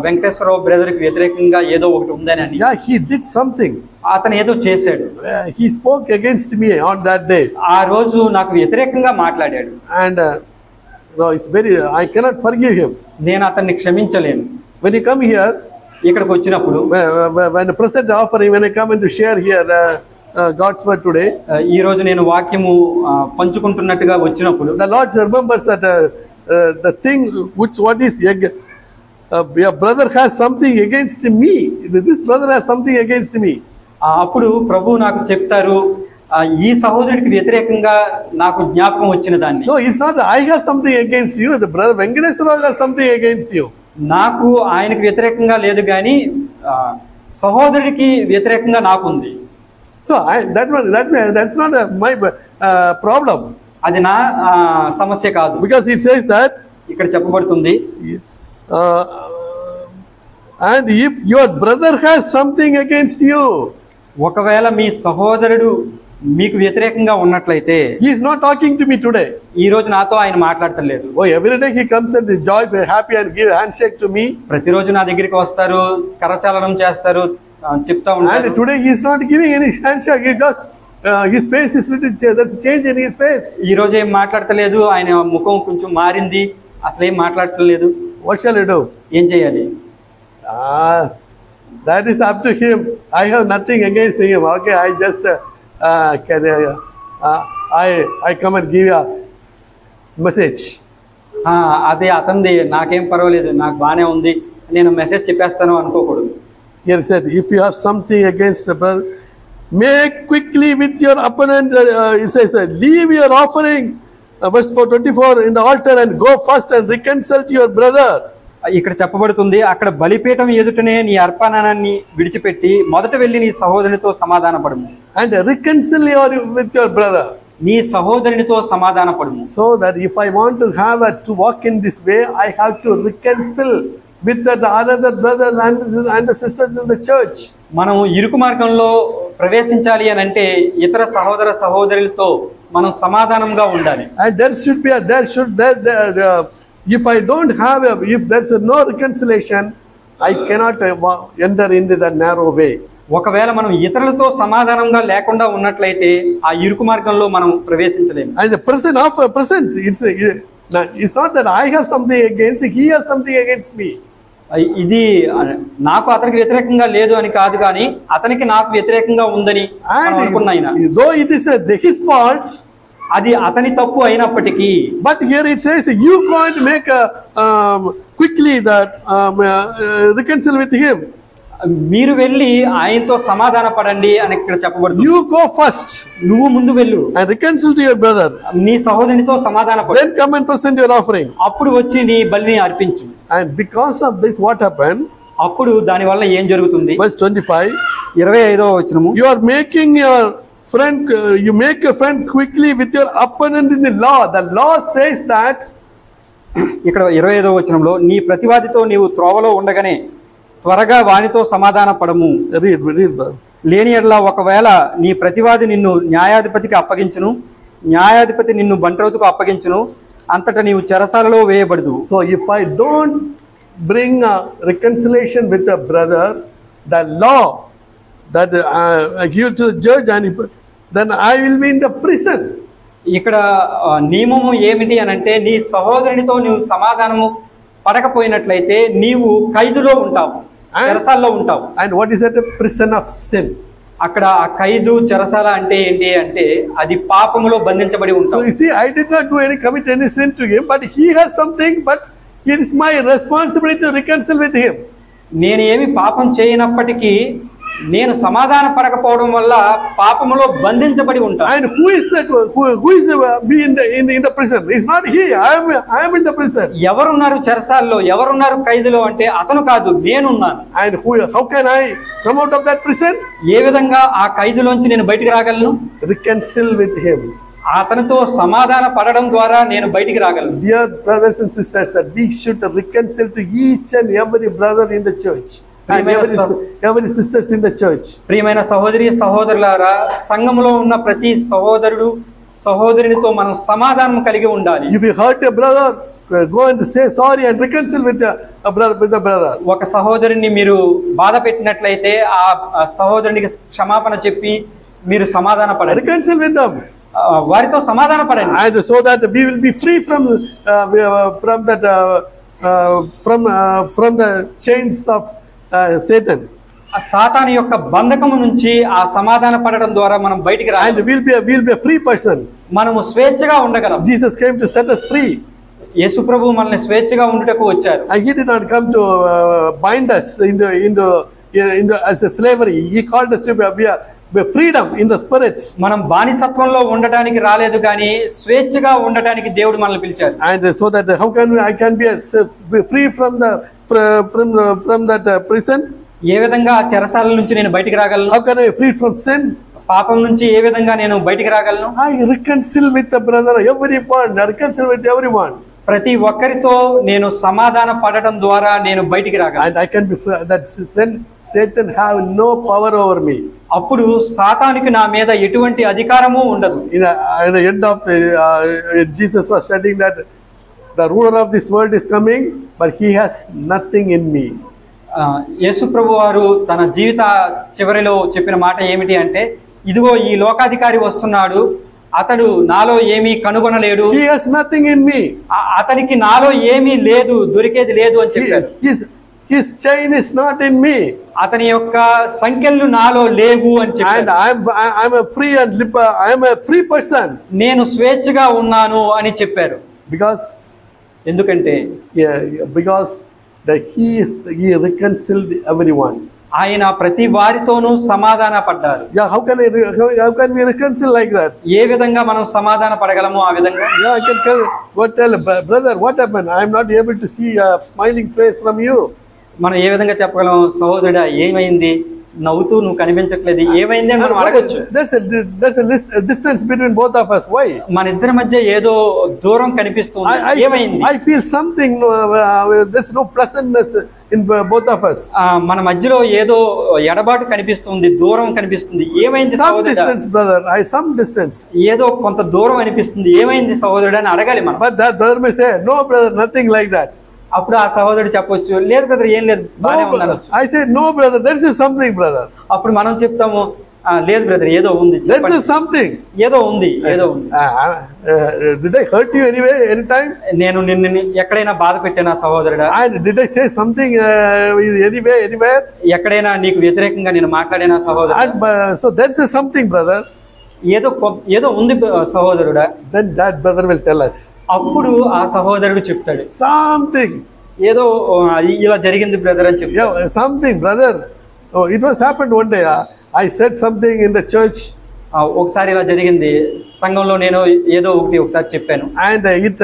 వెంకటేశ్వరరావు బ్రదర్కి వ్యతిరేకంగా ఏదో ఒకటి ఉందని. Yeah, he did something. అతను ఏదో చేశాడు. He spoke against me on that day. ఆ రోజు నాకు వ్యతిరేకంగా మాట్లాడాడు. And no, it's I cannot forgive him. నేను అతన్ని క్షమించలేను. When you come here, ఇక్కడికి వచ్చినప్పుడు, when you present the offering, when I come and to share here God's word today, ఈ రోజు నేను వాక్యము పంచుకుంటున్నట్టుగా వచ్చినప్పుడు, the Lord remembers that the thing what is your brother has something against me. This brother has something against me. అప్పుడు ప్రభు నాకు చెప్తారు, ఈ సహోదరుడికి వ్యతిరేకంగా నాకు జ్ఞాపకం వచ్చిన దాన్ని. So it's not that I have something against you, the brother Venkateshwar has something against you. నాకు ఆయనకు వ్యతిరేకంగా లేదు, కానీ సహోదరుడికి వ్యతిరేకంగా నాకుంది. So that's not my problem. అది నా సమస్య కాదు. Because he says that ఇక్కడ చెప్పబడుతుంది, and if your brother has something against you, ఒకవేళ మీ సహోదరుడు మీకు వ్యతిరేకంగా ఉన్నట్లయితే, he is not talking to me today. ఈ రోజు నాతో ఆయన మాట్లాడతలేదు. Oh, every day he comes and is joyful, happy and give a handshake to me. ప్రతిరోజు నా దగ్గరికి వస్తారు, కరచాలనం చేస్తారు, చెప్తా ఉంటారు. And today he is not giving any handshake. He just his face is little there's a change in his face. ఈ రోజు ఏం మాట్లాడతలేదు, ఆయన ముఖం కొంచెం మారింది, అసలు ఏం మాట్లాడటలేదు. What shall I do? ఏం చేయాలి? That is up to him. I have nothing against him. Okay, I just I come and give you a message. అదే అతనిది, నాకేం పర్వాలేదు, నాకు బాగానే ఉంది, నేను మెసేజ్ చెప్పేస్తాను అనుకోకూడదు. Here said, if you have something against the brother, make quickly with your opponent. It says, leave your offering, verse 24, in the altar and go first and reconcile to your brother. ఇక్కడ చెప్పబడుతుంది, అక్కడ బలిపీఠం ఎదుటనే నీ అర్పణాన్ని విడిచిపెట్టి మొదట వెళ్ళి నీ సహోదరునితో సమాధానపడుము. And reconcile with your brother. నీ సహోదరునితో సమాధానపడుము. So that if I want to have to walk in this way, I have to reconcile with the other brothers and the sisters in the church. మనం ఇరుకు మార్గంలో ప్రవేశించాలి అని అంటే ఇతర సహోదర సహోదరులతో మనం సమాధానంగా ఉండాలి. And if I don't have if there's no reconciliation, I cannot enter into that narrow way. ఒకవేళ మనం ఇతరులతో సమాధానంగా లేకుండా ఉన్నట్లయితే ఆ ఇరుకు మార్గంలో మనం ప్రవేశించలేము. And the present it's not that I have something against, he has something against me. ఇది నాకు అతనికి వ్యతిరేకంగా లేదు అని కాదు, కానీ అతనికి నాకు వ్యతిరేకంగా ఉందని అనుకున్నాయినా. Though it is his fault, అది అతని తప్పు అయినప్పటికీ, but here it says you can't make quickly that reconcile with him. మీరు వెళ్ళి ఆయనతో సమాధాన పడండి అని ఇక్కడ చెప్పబడుతుంది. You go first. నువ్వు ముందు వెళ్ళు and reconcile to your brother. నీ సహోదరునితో సమాధాన పడు. Then come and present your offering. అప్పుడు వచ్చి నీ బలిని అర్పించు. And because of this what happened? అప్పుడు దాని వల్ల ఏం జరుగుతుంది? Verse 25. 25వ వచనము. You are making your friend, you make your friend quickly with your opponent in the law. The law says that. ఇక్కడ 25వ వచనంలో, నీ ప్రతివాదితో నీవు త్రోవలో ఉండగానే త్వరగా వానితో సమాధాన పడము. లేని ఎడల ఒకవేళ నీ ప్రతివాది నిన్ను న్యాయాధిపతికి అప్పగించును, న్యాయాధిపతి నిన్ను బంట్రౌతుకు అప్పగించును, అంతటా నీవు చెరసాలలో వేయబడదు. So if I don't bring a reconciliation with a brother, the law that I give to the judge, and then I will be in the prison. ఇక్కడ నియమము ఏమిటి అని అంటే, నీ సహోదరునితో నీవు సమాధానము పడకపోయినట్లయితే నీవు ఖైదులో ఉంటావు, చెరసాలలో ఉంటావు. And what is that? A prison of sin. అక్కడ ఆ ఖైదు చెరసాల అంటే ఏంటి అంటే అది పాపములో బంధించబడి ఉంటావు. So you see, I did not commit any sin to him, but he has something, but it is my responsibility to reconcile with him. నేను ఏమి పాపం చేయనప్పటికీ నేను సమాధాన పడకపోవడం వల్ల పాపములో బంధించబడి ఉంటాను. And who is be in the prison? It's not he. I am in the prison. ఎవరున్నారు చెరసాల్లో, ఎవరున్నారు ఖైదులో అంటే అతను కాదు, నేనున్నాను. And how can I come out of that prison? ఏ విధంగా ఆ ఖైదులోంచి నేను బయటికి రాగలను? Reconcile with him. అతనితో సమాధాన పడడం ద్వారా నేను బయటికి రాగలను. Dear brothers and sisters, that we should reconcile to each and every brother in the church. And every sisters in the church. ప్రియమైన సహోదరి సహోదరులారా, సంఘములో ఉన్న ప్రతి సహోదరుడు సహోదరునితో మనం సమాధానం కలిగి ఉండాలి. If you hurt a brother, go and say sorry and reconcile with the brother. ఒక సహోదరుని మీరు బాధ పెట్టినట్లయితే ఆ సహోదరునికి క్షమాపణ చెప్పి మీరు సమాధాన పడండి. Reconcile with them. వారితో సమాధాన పడండి. And so that we will be free from the chains of Satan. సాతాను యొక్క బంధకము నుంచి ఆ సమాధాన పడడం ద్వారా మనం బయటికి రావాలి. And we'll be a free person. మనము స్వేచ్ఛగా ఉండగలం. Jesus came to set us free. యేసు ప్రభువు మనల్ని స్వేచ్ఛగా ఉండుటకు వచ్చారు. And he did not come to bind us into as a slavery. He called us to be freedom in the spirit. మనం బానిసత్వంలో ఉండటానికి రాలేదు, కానీ స్వేచ్ఛగా ఉండటానికి దేవుడు మనల్ని పిలిచారు. And so that how can I can be free from that prison? ఏ విధంగా ఆ చెరసాల నుంచి నేను బయటికి రాగలను? How can I free from sin? పాపం నుంచి ఏ విధంగా నేను బయటికి రాగలను? I reconcile with the brother, everyone. I reconcile with everyone. ప్రతి ఒక్కరితో నేను సమాధాన పడటం ద్వారా నేను బయటికి రాగలను. And I can be that Satan have no power over me. అప్పుడు సాతానుకి నా మీద ఎటువంటి అధికారము ఉండదు. In the end of Jesus was saying that the ruler of this world is coming, but he has nothing in me. యేసు ప్రభు వారు తన జీవిత చివరిలో చెప్పిన మాట ఏమిటి అంటే, ఇదిగో ఈ లోకాధికారి వస్తున్నాడు, అతడు నాలో ఏమీ కనుగొనలేడు. He has nothing in me. అతనికి నాలో ఏమీ లేదు, దొరికేది లేదు అని చెప్పారు. his chain is not in me. అతని యొక్క సంకెళ్ళు నాలో లేవు అని And చెప్పాడు. I'm a free and I'm a free person. నేను స్వేచ్ఛగా ఉన్నాను అని చెప్పారు. Because ఎందుకంటే because he reconciled everyone. ఆయన ప్రతి వారితోనూ సమాధాన పడ్డారు. Yeah, how can we reconcile like that? ఏ విధంగా మనం సమాధాన పడగలము ఆ విధంగా? Yeah, I can tell brother, what happened? I am not able to see a smiling face from you. మనం ఏ విధంగా చెప్పగలం, సహోదరుడా ఏమైంది, నవ్వుతూ నువ్వు కనిపించట్లేదు, ఏమైంది అని మనం అడగొచ్చు. There's a distance between both of us. Why? మన ఇద్దరి మధ్య ఏదో దూరం కనిపిస్తుంది, ఏమైంది? I feel something. There's no pleasantness in both of us. మన మధ్యలో ఏదో ఎడబాటు కనిపిస్తుంది, దూరం కనిపిస్తుంది, ఏమైంది Some సహోదరుడా? distance, brother. Some distance. ఏదో కొంత దూరం అనిపిస్తుంది, ఏమైంది సహోదరుడు అని అడగాలి మనం. But that brother may say, no, brother, nothing like that. అప్పుడు ఆ సహోదరుడు చెప్పొచ్చు, లేదు బ్రదర్ ఏం లేదు, బాగానే No, brother. ఉందనొచ్చు. I say, no, brother, there is something, brother. అప్పుడు మనం చెప్తాము, లేదు బ్రదర్ ఏదో ఉంది, There చెప్పండి. is something. ఏదో ఉంది, ఏదో ఉంది. Did I hurt you anyway, anytime? నేను నిన్ను ఎక్కడైనా బాధ పెట్టానా సహోదరుడా? And did I say something anywhere? ఎక్కడైనా నీకు వ్యతిరేకంగా నేను మాట్లాడినా సహోదరుడా? And so there is something, brother. ఏదో ఉంది సహోదరుడా. Then that brother will tell us అప్పుడు ఆ సహోదరుడు చెప్తాడు, something. ఏదో ఇలా జరిగింది బ్రదర్ అని చెప్తాడు. Yeah, something, brother. Oh, it was happened one day. I said something in the church. ఒకసారి ఇలా జరిగింది సంఘంలో, నేను ఏదో ఒకసారి చెప్పాను. And it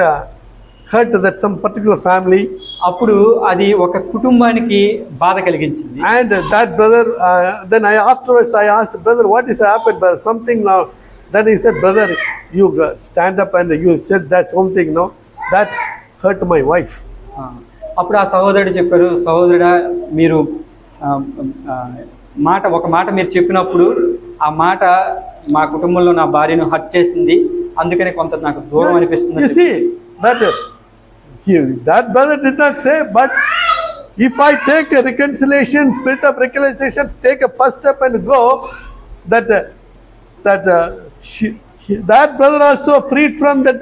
hurt that some particular family. అప్పుడు అది ఒక కుటుంబానికి బాధ కలిగించింది. And that brother, then afterwards I asked, brother, what is happened? Brother, something now. Then he said, brother, you stand up and you said that something, no, that hurt my wife. అప్పుడు ఆ సహోదరుడు చెప్పారు, సహోదరుడా మీరు ఒక మాట మీరు చెప్పినప్పుడు ఆ మాట మా కుటుంబంలో నా భార్యను హర్ట్ చేసింది, అందుకనే కొంత నాకు దూరం అనిపిస్తుంది. You see that brother did not say, but if I take a reconciliation, spirit of reconciliation, take a first step and go, that brother also freed from that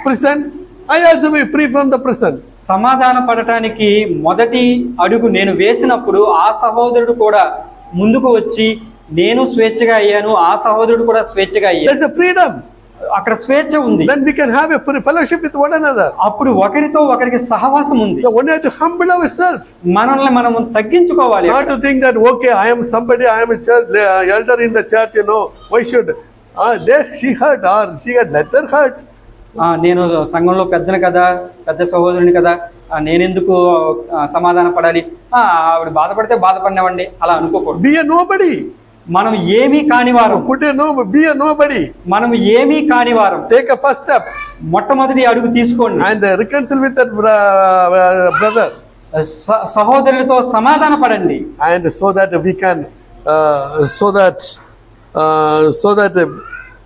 prison. I also be free from the prison. సమాధాన పడటానికి మొదటి అడుగు నేను వేసినప్పుడు ఆ సహోదరుడు కూడా ముందుకు వచ్చి నేను స్వేచ్ఛగా అయ్యాను, ఆ సహోదరుడు కూడా స్వేచ్ఛగా అయ్యాడు. There's a freedom. అక్కడ స్వేచ్ఛ ఉంది. Then we can have a fellowship with one another. అప్పుడు ఒకరితో ఒకరికి సహవాసం ఉంది. So one have to humble ourselves. మనల్ని మనము తగ్గించుకోవాలి. Not to think that okay, I am somebody, I am a church elder in the church, why should she hurt or she had let her hurt. నేను సంఘంలో పెద్దను కదా, పెద్ద సహోదరుని కదా, నేనెందుకు సమాధాన పడాలి, ఆవిడ బాధపడితే బాధపడినామండి అలా అనుకోకూడదు. Be a nobody. మనం ఏమీ కానివారం. Be a nobody. మనం ఏమీ కానివారం. Take a first step. మొట్టమొదటి అడుగు తీసుకోండి. And reconcile with that brother. సహోదరులతో సమాధాన పడండి. And so that we can so that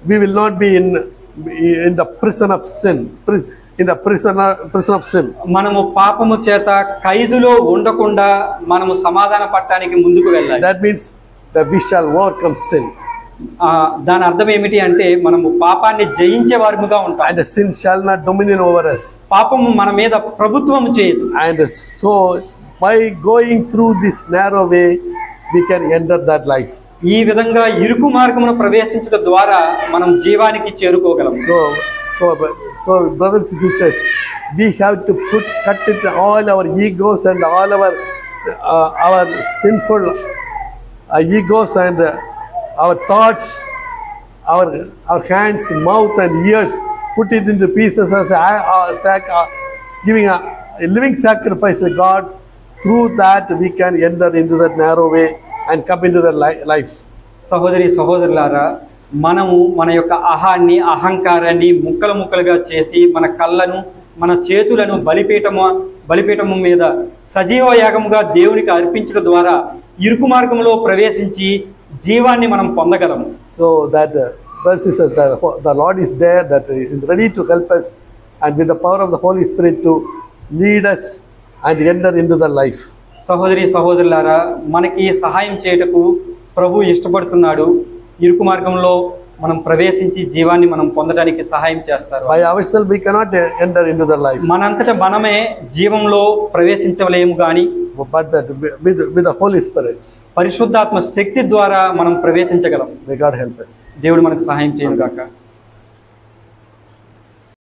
we will not be in the prison of sin. In the prison of sin. మనము పాపము చేత ఖైదులో ఉండకుండా మనము సమాధాన పడటానికి ముందుకు వెళ్ళాలి. That means that we shall overcome sin. దాని అర్థం ఏమిటి అంటే మనము పాపాన్ని జయించే వారముగా ఉంటాం. And the sin shall not dominion over us. పాపము మన మీద ప్రభుత్వం చేయదు. And so by going through this narrow way we can enter that life. ఈ విధంగా ఇరుకు మార్గమును ప్రవేశించడం ద్వారా మనం జీవానికి చేరుకోగలం. So brothers and sisters, we have to cut it all our egos and all our sinful egos and our thoughts, our hands, mouth and ears, put it into pieces as giving a living sacrifice to God. Through that we can enter into that narrow way and come into the life. సహోదరులారా, మనము మన యొక్క అహంకారాన్ని ముక్కలుగా చేసి మన కళ్ళను మన చేతులను బలిపీఠము మీద సజీవ యాగముగా దేవునికి అర్పించడం ద్వారా ఇరుకు మార్గంలో ప్రవేశించి జీవాన్ని మనం పొందగలము. So that verses the Lord is there, that is ready to help us and with the power of the Holy Spirit to lead us and enter into the life. సహోదరులారా, మనకి సహాయం చేయటకు ప్రభు ఇష్టపడుతున్నాడు. ఇరుకు మార్గంలో మనం ప్రవేశించి జీవాన్ని మనం పొందడానికి సహాయం చేస్తారు. By ourselves we cannot enter into the life. మనంతట మనమే జీవంలో ప్రవేశించలేము గాని But that with the Holy Spirit, పరిశుద్ధాత్మ శక్తి ద్వారా మనం ప్రవేశించగలం. may God help us. దేవుడు మనకు సహాయం చేయను గాక.